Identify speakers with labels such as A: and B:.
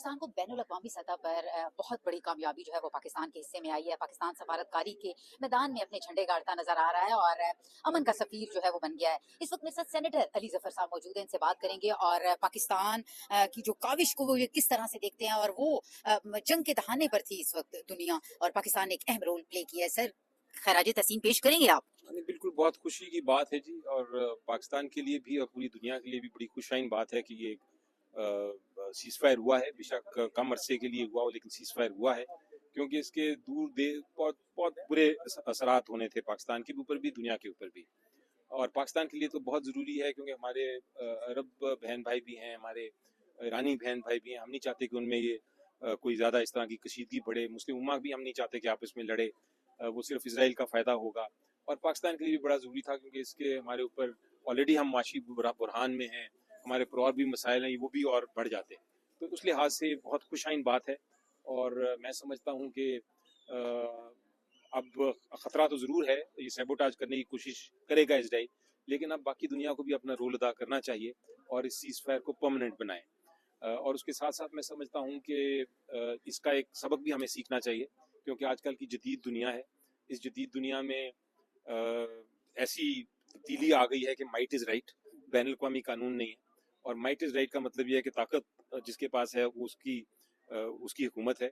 A: पाकिस्तान को बैनुल-अक़वामी सतह पर बहुत बड़ी कामयाबी जो है वो पाकिस्तान के हिस्से में आई है। पाकिस्तान सफारतकारी के मैदान में अपने झंडे गाड़ता नजर आ रहा है और अमन का सफीर जो है वो बन गया है। इस वक्त मेरे साथ सेनेटर अली ज़फ़र साहब मौजूद हैं, इनसे बात करेंगे और पाकिस्तान की जो काविश को वो ये किस तरह से देखते हैं और वो जंग के दहाने पर थी इस वक्त दुनिया और पाकिस्तान ने एक अहम रोल प्ले किया है। सर, खराज तहसीन पेश करेंगे आप?
B: नहीं, बिल्कुल बहुत खुशी की बात है जी। और पाकिस्तान के लिए भी और पूरी दुनिया के लिए भी बड़ी खुशाइन बात है कि ये सीज़ फायर हुआ है। बेशक कम अरसे के लिए हुआ हो, लेकिन सीज़ फायर हुआ है, क्योंकि इसके बहुत बहुत बुरे असरात होने थे पाकिस्तान के ऊपर भी, दुनिया के ऊपर भी। और पाकिस्तान के लिए तो बहुत ज़रूरी है, क्योंकि हमारे अरब बहन भाई भी हैं, हमारे ईरानी बहन भाई भी हैं। हम नहीं चाहते कि उनमें ये कोई ज़्यादा इस तरह की कशीदगी बढ़े। मुस्लिम उम्मा भी हम नहीं चाहते कि आपस में लड़े, वो सिर्फ इसराइल का फ़ायदा होगा। और पाकिस्तान के लिए भी बड़ा ज़रूरी था, क्योंकि इसके हमारे ऊपर ऑलरेडी हम माशी बुरहान में हैं, हमारे पर और भी मसाइल हैं, वो भी और बढ़ जाते हैं। तो उस लिहाज से बहुत खुशाइन बात है। और मैं समझता हूँ कि अब ख़तरा तो ज़रूर है, ये सैबोटाज करने की कोशिश करेगा इजराइल, लेकिन अब बाकी दुनिया को भी अपना रोल अदा करना चाहिए और इस सीज़ फायर को परमानेंट बनाएं। और उसके साथ साथ मैं समझता हूँ कि इसका एक सबक भी हमें सीखना चाहिए, क्योंकि आजकल की जदीद दुनिया है। इस जदीद दुनिया में ऐसी तब्दीली आ गई है कि माइट इज़ राइट, बैनुल अक़वामी कानून नहीं है। और माइट इज़ राइट का मतलब ये है कि ताकत जिसके पास है वो उसकी हुकूमत है।